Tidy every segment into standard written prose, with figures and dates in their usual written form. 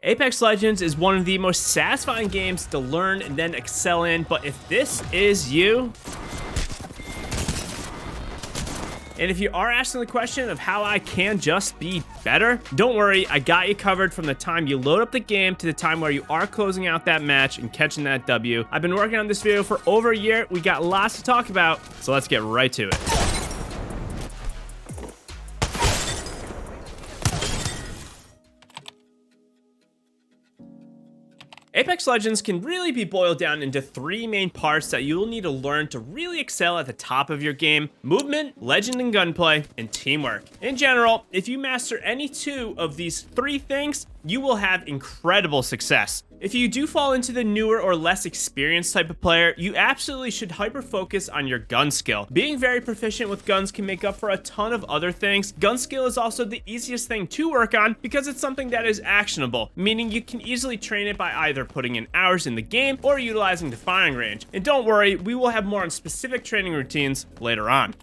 Apex Legends is one of the most satisfying games to learn and then excel in, but if this is you, and if you are asking the question of how I can just be better, don't worry, I got you covered from the time you load up the game to the time where you are closing out that match and catching that W. I've been working on this video for over a year. We got lots to talk about, so let's get right to it. Apex Legends can really be boiled down into three main parts that you will need to learn to really excel at the top of your game: movement, legend and gunplay, and teamwork. In general, if you master any two of these three things, you will have incredible success. If you do fall into the newer or less experienced type of player, you absolutely should hyper-focus on your gun skill. Being very proficient with guns can make up for a ton of other things. Gun skill is also the easiest thing to work on because it's something that is actionable, meaning you can easily train it by either putting in hours in the game or utilizing the firing range. And don't worry, we will have more on specific training routines later on.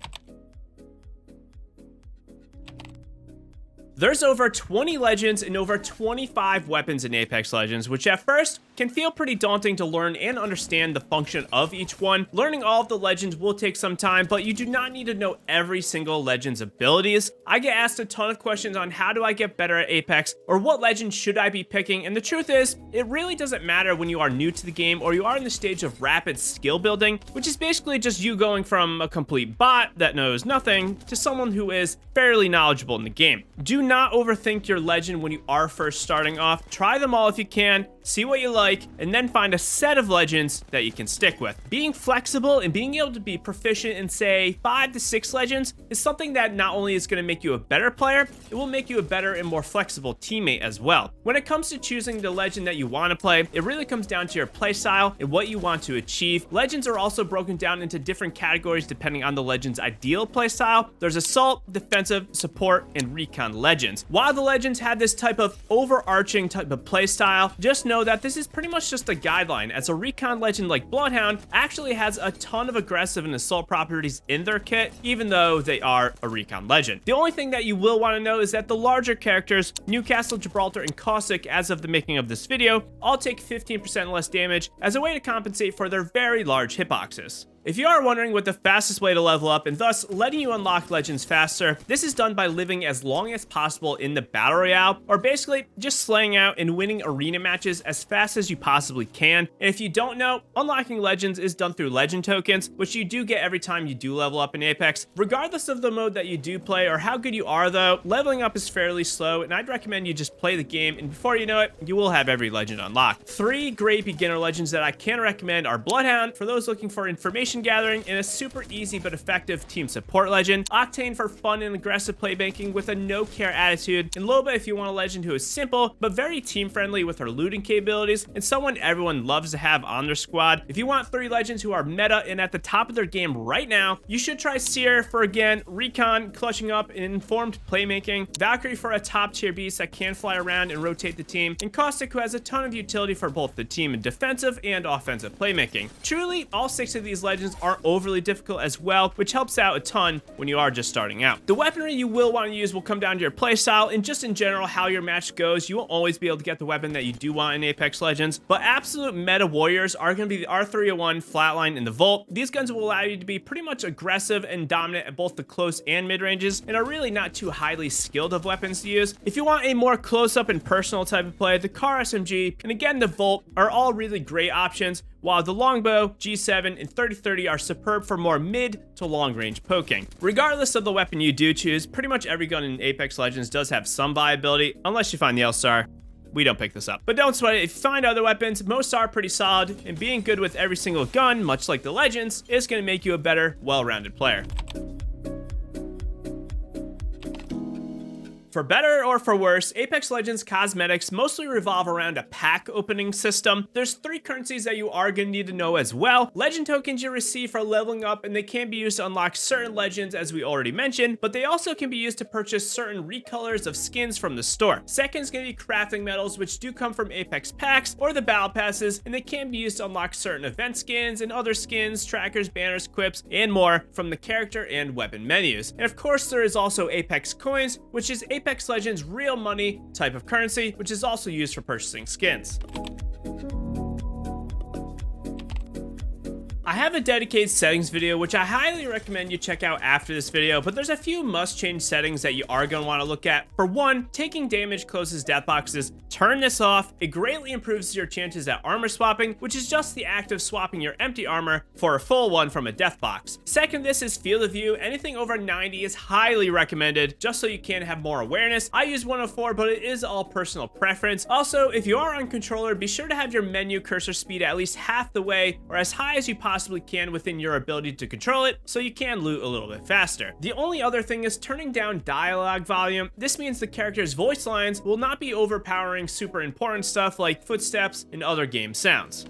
There's over 20 legends and over 25 weapons in Apex Legends, which at first can feel pretty daunting to learn and understand the function of each one. Learning all of the legends will take some time, but you do not need to know every single legend's abilities. I get asked a ton of questions on how do I get better at Apex, or what legend should I be picking, and the truth is, it really doesn't matter when you are new to the game or you are in the stage of rapid skill building, which is basically just you going from a complete bot that knows nothing to someone who is fairly knowledgeable in the game. Do not overthink your legend when you are first starting off. Try them all if you can, see what you like, and then find a set of legends that you can stick with. Being flexible and being able to be proficient in, say, 5 to 6 legends is something that not only is going to make you a better player, it will make you a better and more flexible teammate as well. When it comes to choosing the legend that you want to play, it really comes down to your playstyle and what you want to achieve. Legends are also broken down into different categories depending on the legend's ideal playstyle. There's assault, defensive, support, and recon legends. While the legends have this type of overarching type of playstyle, just know that this is pretty much just a guideline, as a recon legend like Bloodhound actually has a ton of aggressive and assault properties in their kit, even though they are a recon legend. The only thing that you will want to know is that the larger characters, Newcastle, Gibraltar, and Caustic, as of the making of this video, all take 15% less damage as a way to compensate for their very large hitboxes. If you are wondering what the fastest way to level up and thus letting you unlock legends faster, this is done by living as long as possible in the Battle Royale, or basically just slaying out and winning arena matches as fast as you possibly can. And if you don't know, unlocking legends is done through legend tokens, which you do get every time you do level up in Apex. Regardless of the mode that you do play or how good you are though, leveling up is fairly slow, and I'd recommend you just play the game, and before you know it, you will have every legend unlocked. 3 great beginner legends that I can recommend are Bloodhound, for those looking for information gathering, and a super easy but effective team support legend; Octane for fun and aggressive playmaking with a no-care attitude; and Loba if you want a legend who is simple but very team-friendly with her looting capabilities, and someone everyone loves to have on their squad. If you want 3 legends who are meta and at the top of their game right now, you should try Seer for, again, recon, clutching up, and informed playmaking; Valkyrie for a top-tier beast that can fly around and rotate the team; and Caustic, who has a ton of utility for both the team in defensive and offensive playmaking. Truly, all 6 of these legends aren't overly difficult as well, which helps out a ton when you are just starting out. The weaponry you will want to use will come down to your playstyle and just in general how your match goes. You won't always be able to get the weapon that you do want in Apex Legends, but absolute meta warriors are going to be the R301, Flatline, and the Volt. These guns will allow you to be pretty much aggressive and dominant at both the close and mid ranges, and are really not too highly skilled of weapons to use. If you want a more close-up and personal type of play, the Car SMG and again the Volt are all really great options, while the Longbow, G7, and 3030 are superb for more mid to long range poking. Regardless of the weapon you do choose, pretty much every gun in Apex Legends does have some viability, unless you find the L-Star. We don't pick this up. But don't sweat it, if you find other weapons, most are pretty solid, and being good with every single gun, much like the Legends, is going to make you a better, well-rounded player. For better or for worse, Apex Legends cosmetics mostly revolve around a pack opening system. There's 3 currencies that you are going to need to know as well. Legend tokens you receive for leveling up, and they can be used to unlock certain legends, as we already mentioned, but they also can be used to purchase certain recolors of skins from the store. Second is going to be crafting medals, which do come from Apex packs or the battle passes, and they can be used to unlock certain event skins and other skins, trackers, banners, quips, and more from the character and weapon menus. And of course, there is also Apex coins, which is Apex Apex Legends real money type of currency, which is also used for purchasing skins. I have a dedicated settings video, which I highly recommend you check out after this video, but there's a few must-change settings that you are going to want to look at. For one, taking damage closes death boxes. Turn this off. It greatly improves your chances at armor swapping, which is just the act of swapping your empty armor for a full one from a death box. Second, this is field of view. Anything over 90 is highly recommended, just so you can have more awareness. I use 104, but it is all personal preference. Also, if you are on controller, be sure to have your menu cursor speed at least half the way or as high as you possibly can within your ability to control it, so you can loot a little bit faster. The only other thing is turning down dialogue volume. This means the character's voice lines will not be overpowering super important stuff like footsteps and other game sounds.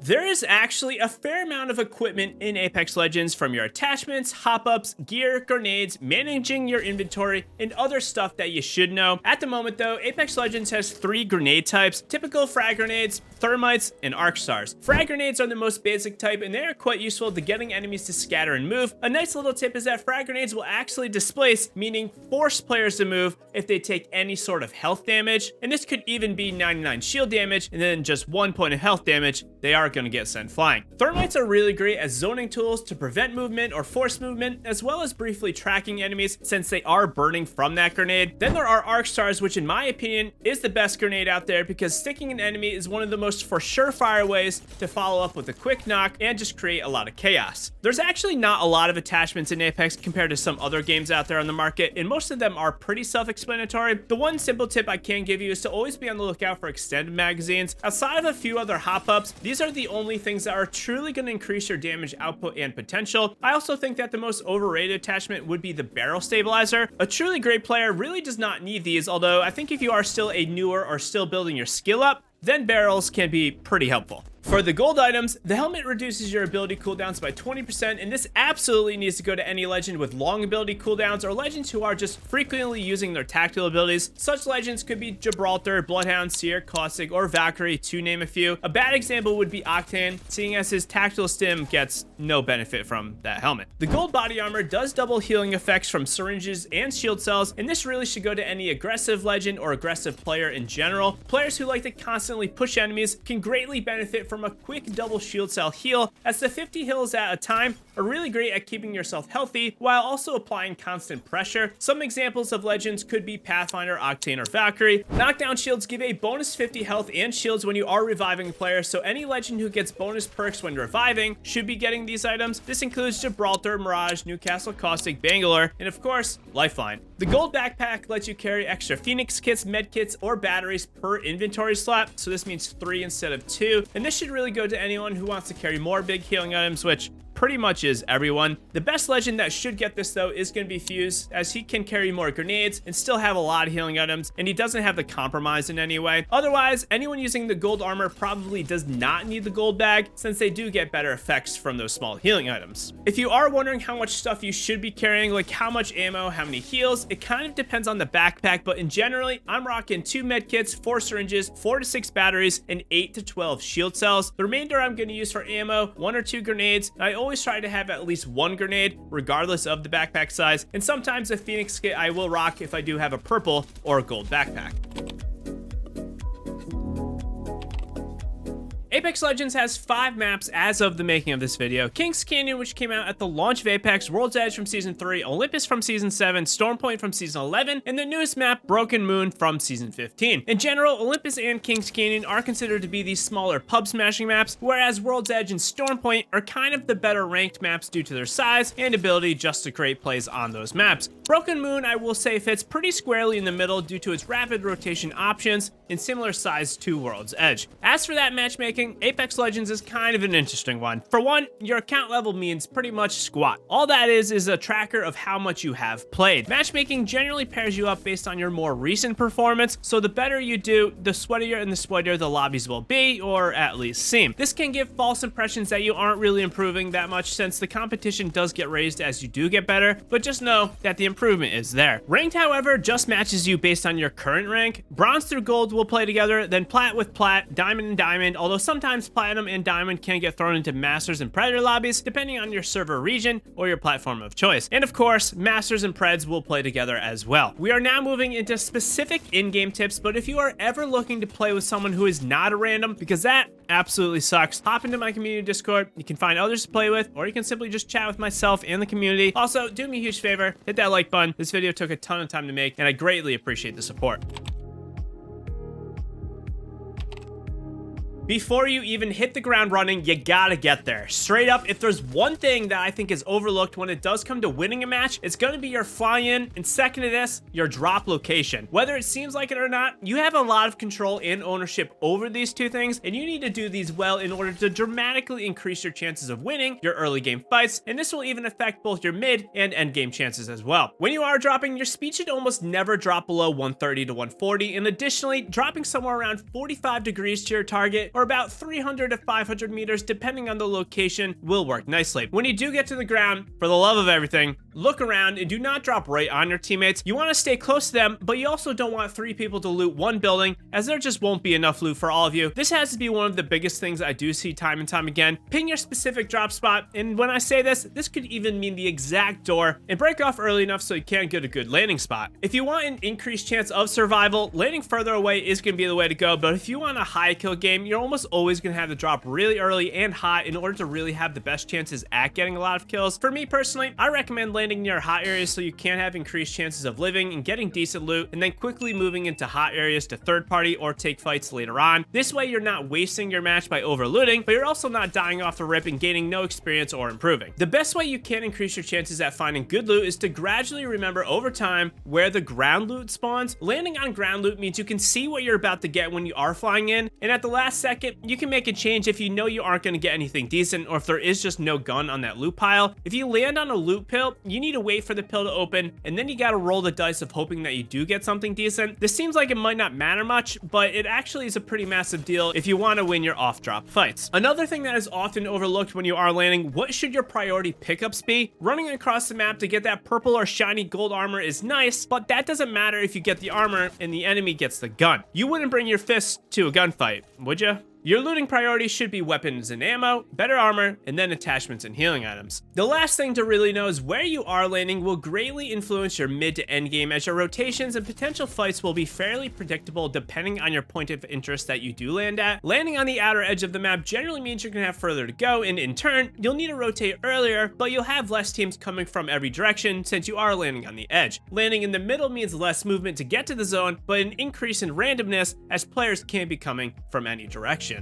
There is actually a fair amount of equipment in Apex Legends, from your attachments, hop-ups, gear, grenades, managing your inventory, and other stuff that you should know. At the moment though, Apex Legends has 3 grenade types: typical frag grenades, thermites, and arc stars. Frag grenades are the most basic type, and they are quite useful to getting enemies to scatter and move. A nice little tip is that frag grenades will actually displace, meaning force players to move if they take any sort of health damage, and this could even be 99 shield damage and then just 1 point of health damage. They are going to get sent flying. Thermites are really great as zoning tools to prevent movement or force movement, as well as briefly tracking enemies since they are burning from that grenade. Then there are arc stars, which in my opinion is the best grenade out there, because sticking an enemy is one of the most for surefire ways to follow up with a quick knock and just create a lot of chaos. There's actually not a lot of attachments in Apex compared to some other games out there on the market, and most of them are pretty self-explanatory. The one simple tip I can give you is to always be on the lookout for extended magazines. Outside of a few other hop-ups, these are the only things that are truly going to increase your damage output and potential. I also think that the most overrated attachment would be the barrel stabilizer. A truly great player really does not need these, although I think if you are still a newer or still building your skill up, then barrels can be pretty helpful. For the gold items, the helmet reduces your ability cooldowns by 20%, and this absolutely needs to go to any legend with long ability cooldowns or legends who are just frequently using their tactical abilities. Such legends could be Gibraltar, Bloodhound, Seer, Caustic, or Valkyrie, to name a few. A bad example would be Octane, seeing as his tactical stim gets no benefit from that helmet. The gold body armor does double healing effects from syringes and shield cells, and this really should go to any aggressive legend or aggressive player in general. Players who like to constantly push enemies can greatly benefit from a quick double shield cell heal, as the 50 heals at a time are really great at keeping yourself healthy while also applying constant pressure. Some examples of legends could be Pathfinder, Octane, or Valkyrie. Knockdown shields give a bonus 50 health and shields when you are reviving a player, so any legend who gets bonus perks when reviving should be getting these items. This includes Gibraltar, Mirage, Newcastle, Caustic, Bangalore, and of course, Lifeline. The gold backpack lets you carry extra Phoenix kits, med kits, or batteries per inventory slot, so this means 3 instead of 2, and this should really go to anyone who wants to carry more big healing items, which pretty much is everyone. The best legend that should get this though is going to be Fuse, as he can carry more grenades and still have a lot of healing items, and he doesn't have the compromise in any way. Otherwise, anyone using the gold armor probably does not need the gold bag, since they do get better effects from those small healing items. If you are wondering how much stuff you should be carrying, like how much ammo, how many heals, it kind of depends on the backpack, but in generally, I'm rocking 2 med kits, 4 syringes, 4 to 6 batteries, and 8 to 12 shield cells. The remainder I'm going to use for ammo, 1 or 2 grenades. I always try to have at least 1 grenade regardless of the backpack size, and sometimes a Phoenix kit I will rock if I do have a purple or a gold backpack. Apex Legends has 5 maps as of the making of this video: Kings Canyon, which came out at the launch of Apex, World's Edge from Season 3, Olympus from Season 7, Stormpoint from Season 11, and the newest map, Broken Moon, from Season 15. In general, Olympus and Kings Canyon are considered to be these smaller pub smashing maps, whereas World's Edge and Stormpoint are kind of the better ranked maps due to their size and ability just to create plays on those maps. Broken Moon, I will say, fits pretty squarely in the middle due to its rapid rotation options and similar size to World's Edge. As for that matchmaking, Apex Legends is kind of an interesting one. For one, your account level means pretty much squat. All that is a tracker of how much you have played. Matchmaking generally pairs you up based on your more recent performance, so the better you do, the sweatier and the sweatier the lobbies will be, or at least seem. This can give false impressions that you aren't really improving that much, since the competition does get raised as you do get better, but just know that the improvement is there. Ranked, however, just matches you based on your current rank. Bronze through gold will play together, then plat with plat, diamond and diamond, although some sometimes Platinum and Diamond can get thrown into Masters and Predator lobbies, depending on your server region or your platform of choice. And of course, Masters and Preds will play together as well. We are now moving into specific in-game tips, but if you are ever looking to play with someone who is not a random, because that absolutely sucks, hop into my community Discord. You can find others to play with, or you can simply just chat with myself and the community. Also, do me a huge favor, hit that like button. This video took a ton of time to make, and I greatly appreciate the support. Before you even hit the ground running, you gotta get there. Straight up, if there's one thing that I think is overlooked when it does come to winning a match, it's gonna be your fly-in, and second to this, your drop location. Whether it seems like it or not, you have a lot of control and ownership over these two things, and you need to do these well in order to dramatically increase your chances of winning your early game fights, and this will even affect both your mid and end game chances as well. When you are dropping, your speed should almost never drop below 130 to 140, and additionally, dropping somewhere around 45 degrees to your target, or about 300 to 500 meters, depending on the location, will work nicely. When you do get to the ground, for the love of everything, look around and do not drop right on your teammates. You want to stay close to them, but you also don't want 3 people to loot one building, as there just won't be enough loot for all of you. This has to be one of the biggest things I do see time and time again. Ping your specific drop spot, and when I say this could even mean the exact door, and break off early enough so you can get a good landing spot. If you want an increased chance of survival, landing further away is going to be the way to go, but if you want a high kill game, you're almost always going to have to drop really early and hot in order to really have the best chances at getting a lot of kills. For me personally, I recommend landing near hot areas so you can have increased chances of living and getting decent loot, and then quickly moving into hot areas to third party or take fights later on. This way you're not wasting your match by over looting, but you're also not dying off the rip and gaining no experience or improving. The best way you can increase your chances at finding good loot is to gradually remember over time where the ground loot spawns. Landing on ground loot means you can see what you're about to get when you are flying in, and at the last second, you can make a change if you know you aren't going to get anything decent, or if there is just no gun on that loot pile. If you land on a loot pill, you need to wait for the pill to open, and then you got to roll the dice of hoping that you do get something decent. This seems like it might not matter much, but it actually is a pretty massive deal if you want to win your off-drop fights. Another thing that is often overlooked when you are landing, what should your priority pickups be? Running across the map to get that purple or shiny gold armor is nice, but that doesn't matter if you get the armor and the enemy gets the gun. You wouldn't bring your fist to a gunfight, would you? Your looting priorities should be weapons and ammo, better armor, and then attachments and healing items. The last thing to really know is where you are landing will greatly influence your mid to end game, as your rotations and potential fights will be fairly predictable depending on your point of interest that you do land at. Landing on the outer edge of the map generally means you're going to have further to go, and in turn, you'll need to rotate earlier, but you'll have less teams coming from every direction since you are landing on the edge. Landing in the middle means less movement to get to the zone, but an increase in randomness as players can be coming from any direction.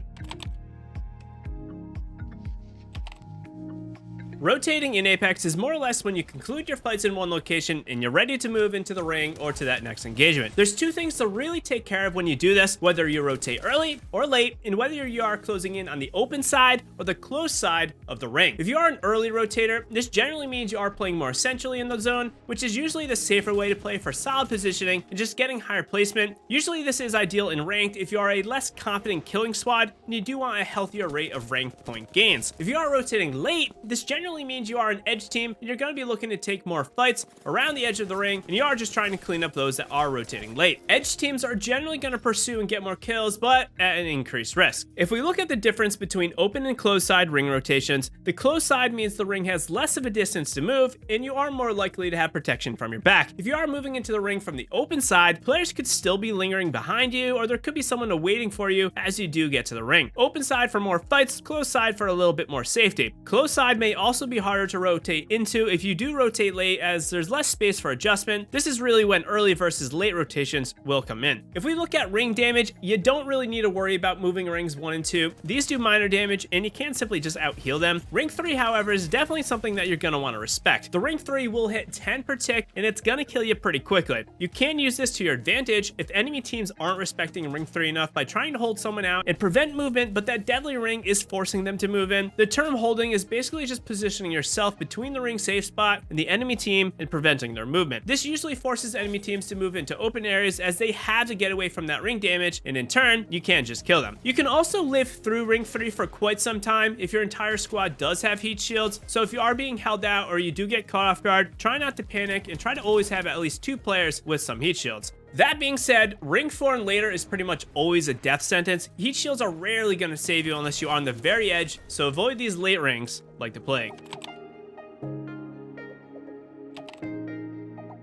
Rotating in Apex is more or less when you conclude your fights in one location and you're ready to move into the ring or to that next engagement. There's 2 things to really take care of when you do this, whether you rotate early or late, and whether you are closing in on the open side or the closed side of the ring. If you are an early rotator, this generally means you are playing more centrally in the zone, which is usually the safer way to play for solid positioning and just getting higher placement. Usually this is ideal in ranked if you are a less confident killing squad and you do want a healthier rate of ranked point gains. If you are rotating late, this generally means you are an edge team and you're going to be looking to take more fights around the edge of the ring, and you are just trying to clean up those that are rotating late. Edge teams are generally going to pursue and get more kills, but at an increased risk. If we look at the difference between open and closed side ring rotations, the closed side means the ring has less of a distance to move and you are more likely to have protection from your back. If you are moving into the ring from the open side, players could still be lingering behind you, or there could be someone waiting for you as you do get to the ring. Open side for more fights, closed side for a little bit more safety. Closed side may also be harder to rotate into if you do rotate late, as there's less space for adjustment. This is really when early versus late rotations will come in. If we look at ring damage, you don't really need to worry about moving rings 1 and 2. These do minor damage and you can't simply just out heal them. Ring 3, however, is definitely something that you're going to want to respect. The ring 3 will hit 10 per tick and it's going to kill you pretty quickly. You can use this to your advantage if enemy teams aren't respecting ring 3 enough by trying to hold someone out and prevent movement, but that deadly ring is forcing them to move in. The term holding is basically just positioning yourself between the ring safe spot and the enemy team and preventing their movement. This usually forces enemy teams to move into open areas as they have to get away from that ring damage, and in turn, you can't just kill them. You can also live through ring 3 for quite some time if your entire squad does have heat shields, so if you are being held out or you do get caught off guard, try not to panic and try to always have at least 2 players with some heat shields. That being said, Ring 4 and later is pretty much always a death sentence. Heat shields are rarely going to save you unless you are on the very edge, so avoid these late rings like the plague.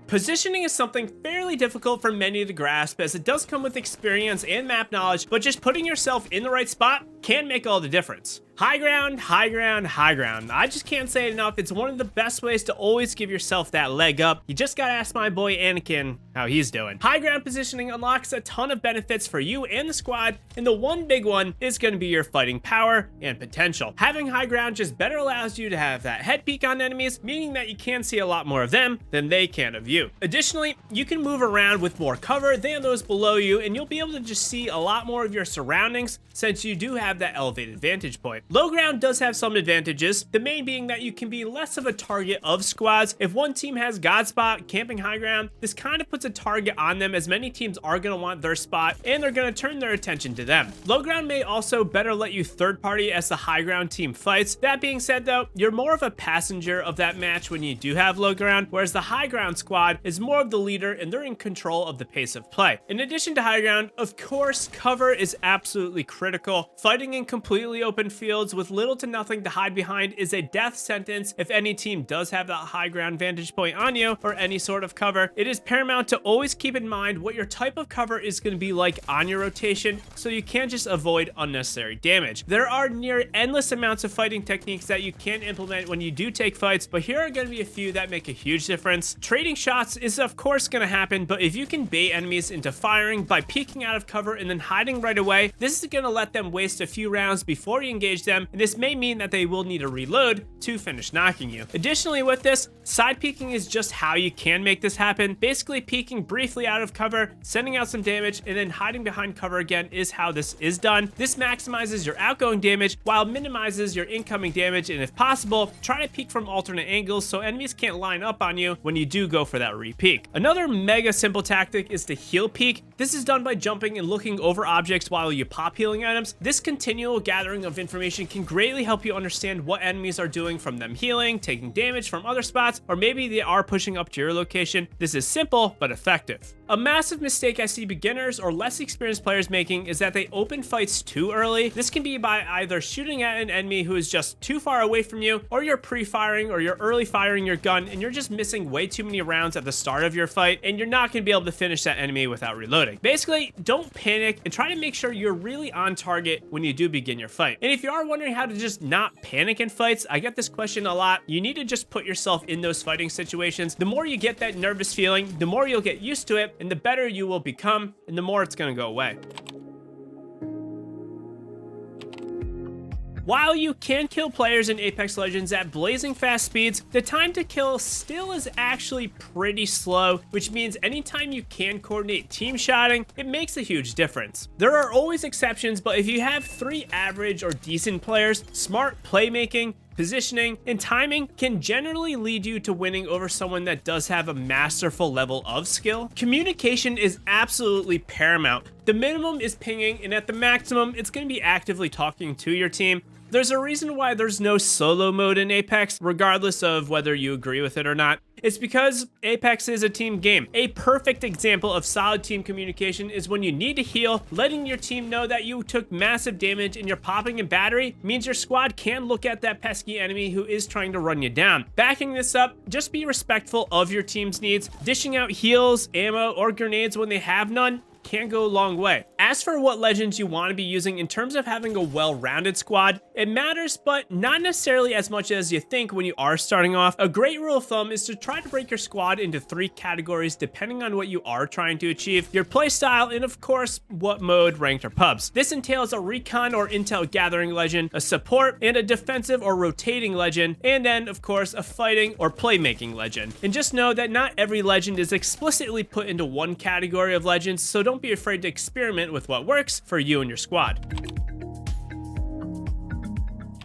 Positioning is something fairly difficult for many to grasp, as it does come with experience and map knowledge, but just putting yourself in the right spot can make all the difference. High ground, high ground, high ground. I just can't say it enough. It's one of the best ways to always give yourself that leg up. You just gotta ask my boy Anakin how he's doing. High ground positioning unlocks a ton of benefits for you and the squad, and the one big one is gonna be your fighting power and potential. Having high ground just better allows you to have that head peek on enemies, meaning that you can see a lot more of them than they can of you. Additionally, you can move around with more cover than those below you, and you'll be able to just see a lot more of your surroundings since you do have that elevated vantage point. Low ground does have some advantages, the main being that you can be less of a target of squads. If one team has God spot camping high ground, this kind of puts a target on them, as many teams are going to want their spot and they're going to turn their attention to them. Low ground may also better let you third party as the high ground team fights. That being said though, you're more of a passenger of that match when you do have low ground, whereas the high ground squad is more of the leader and they're in control of the pace of play. In addition to high ground, of course, cover is absolutely critical. Fighting in completely open fields with little to nothing to hide behind is a death sentence if any team does have that high ground vantage point on you or any sort of cover. It is paramount to always keep in mind what your type of cover is going to be like on your rotation, so you can't just avoid unnecessary damage. There are near endless amounts of fighting techniques that you can implement when you do take fights, but here are going to be a few that make a huge difference. Trading shots is of course going to happen, but if you can bait enemies into firing by peeking out of cover and then hiding right away, this is going to let them waste a few rounds before you engage them, and this may mean that they will need to reload to finish knocking you. Additionally with this, side peeking is just how you can make this happen. Basically peeking briefly out of cover, sending out some damage, and then hiding behind cover again is how this is done. This maximizes your outgoing damage while minimizes your incoming damage, and if possible, try to peek from alternate angles so enemies can't line up on you when you do go for that re-peek. Another mega simple tactic is the heal peek. This is done by jumping and looking over objects while you pop healing items. This continual gathering of information can greatly help you understand what enemies are doing, from them healing, taking damage from other spots, or maybe they are pushing up to your location. This is simple but effective. A massive mistake I see beginners or less experienced players making is that they open fights too early. This can be by either shooting at an enemy who is just too far away from you, or you're pre-firing or you're early firing your gun and you're just missing way too many rounds at the start of your fight, and you're not going to be able to finish that enemy without reloading. Basically, don't panic and try to make sure you're really on target when you do begin your fight. And if you are wondering how to just not panic in fights, I get this question a lot. You need to just put yourself in those fighting situations. The more you get that nervous feeling, the more you'll get used to it, and the better you will become, and the more it's going to go away. While you can kill players in Apex Legends at blazing fast speeds, the time to kill still is actually pretty slow, which means anytime you can coordinate team shotting, it makes a huge difference. There are always exceptions, but if you have 3 average or decent players, smart playmaking, positioning, and timing can generally lead you to winning over someone that does have a masterful level of skill. Communication is absolutely paramount. The minimum is pinging, and at the maximum, it's going to be actively talking to your team. There's a reason why there's no solo mode in Apex, regardless of whether you agree with it or not. It's because Apex is a team game. A perfect example of solid team communication is when you need to heal, letting your team know that you took massive damage and you're popping in battery means your squad can look at that pesky enemy who is trying to run you down. Backing this up, just be respectful of your team's needs. Dishing out heals, ammo, or grenades when they have none can go a long way. As for what legends you want to be using in terms of having a well-rounded squad, it matters, but not necessarily as much as you think when you are starting off. A great rule of thumb is to try to break your squad into 3 categories depending on what you are trying to achieve, your playstyle, and of course, what mode, ranked, or pubs. This entails a recon or intel gathering legend, a support, and a defensive or rotating legend, and then, of course, a fighting or playmaking legend. And just know that not every legend is explicitly put into one category of legends, so don't be afraid to experiment with what works for you and your squad.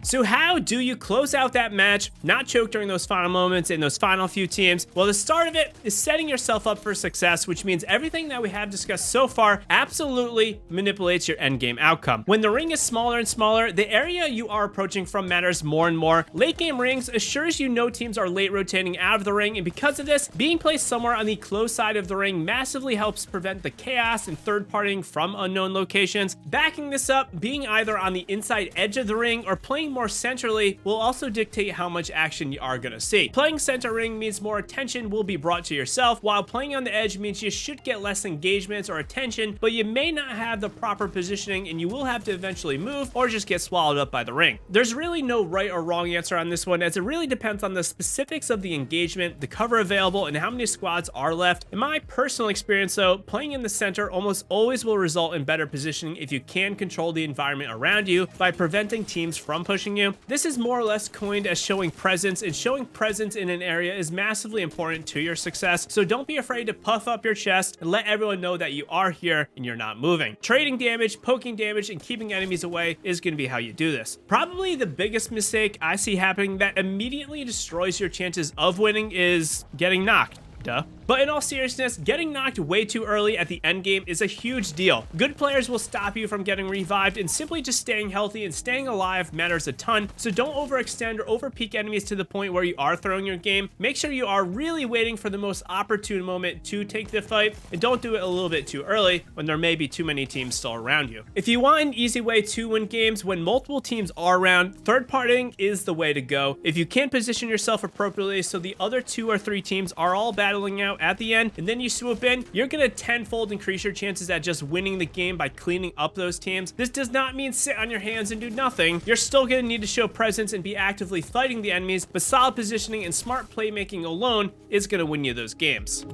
So how do you close out that match, not choke during those final moments in those final few teams? Well, the start of it is setting yourself up for success, which means everything that we have discussed so far absolutely manipulates your endgame outcome. When the ring is smaller and smaller, the area you are approaching from matters more and more. Late game rings assures you no teams are late rotating out of the ring, and because of this, being placed somewhere on the close side of the ring massively helps prevent the chaos and third partying from unknown locations. Backing this up, being either on the inside edge of the ring or playing more centrally will also dictate how much action you are going to see. Playing center ring means more attention will be brought to yourself, while playing on the edge means you should get less engagements or attention, but you may not have the proper positioning and you will have to eventually move or just get swallowed up by the ring. There's really no right or wrong answer on this one, as it really depends on the specifics of the engagement, the cover available, and how many squads are left. In my personal experience though, playing in the center almost always will result in better positioning if you can control the environment around you by preventing teams from pushing you. This is more or less coined as showing presence, and showing presence in an area is massively important to your success, so don't be afraid to puff up your chest and let everyone know that you are here and you're not moving. Trading damage, poking damage, and keeping enemies away is going to be how you do this. Probably the biggest mistake I see happening that immediately destroys your chances of winning is getting knocked. Duh. But in all seriousness, getting knocked way too early at the end game is a huge deal. Good players will stop you from getting revived, and simply just staying healthy and staying alive matters a ton, so don't overextend or overpeak enemies to the point where you are throwing your game. Make sure you are really waiting for the most opportune moment to take the fight, and don't do it a little bit too early when there may be too many teams still around you. If you want an easy way to win games when multiple teams are around, third partying is the way to go. If you can't position yourself appropriately so the other 2 or 3 teams are all battling out at the end, and then you swoop in, you're gonna tenfold increase your chances at just winning the game by cleaning up those teams. This does not mean sit on your hands and do nothing. You're still gonna need to show presence and be actively fighting the enemies, but solid positioning and smart playmaking alone is gonna win you those games.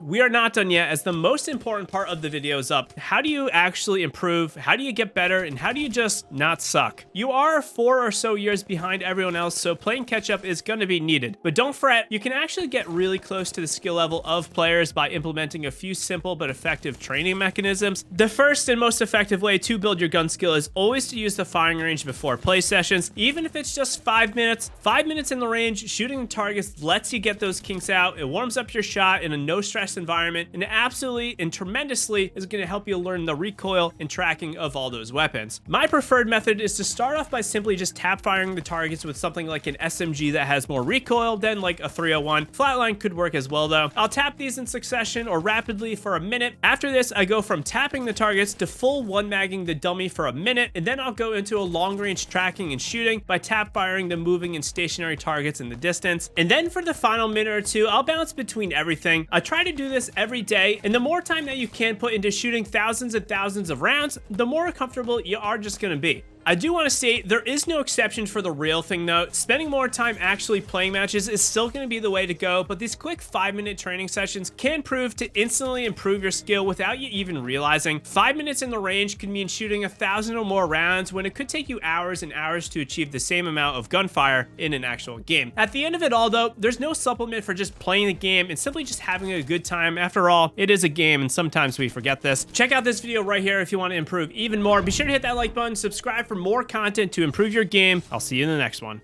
We are not done yet, as the most important part of the video is up. How do you actually improve? How do you get better? And how do you just not suck? You are 4 or so years behind everyone else, so playing catch up is going to be needed. But don't fret, you can actually get really close to the skill level of players by implementing a few simple but effective training mechanisms. The first and most effective way to build your gun skill is always to use the firing range before play sessions. Even if it's just 5 minutes, 5 minutes in the range, shooting targets lets you get those kinks out. It warms up your shot in a no stress environment, and it absolutely and tremendously is going to help you learn the recoil and tracking of all those weapons. My preferred method is to start off by simply just tap firing the targets with something like an SMG that has more recoil than like a 301. Flatline could work as well though. I'll tap these in succession or rapidly for a minute. After this, I go from tapping the targets to full one-magging the dummy for a minute, and then I'll go into a long-range tracking and shooting by tap firing the moving and stationary targets in the distance. And then for the final minute or two, I'll bounce between everything. I try to do this every day, and the more time that you can put into shooting thousands and thousands of rounds, the more comfortable you are just gonna be. I do want to state there is no exception for the real thing though. Spending more time actually playing matches is still going to be the way to go, but these quick 5-minute training sessions can prove to instantly improve your skill without you even realizing. 5 minutes in the range could mean shooting 1,000 or more rounds when it could take you hours and hours to achieve the same amount of gunfire in an actual game. At the end of it all though, there's no supplement for just playing the game and simply just having a good time. After all, it is a game and sometimes we forget this. Check out this video right here if you want to improve even more. Be sure to hit that like button, subscribe for more content to improve your game. I'll see you in the next one.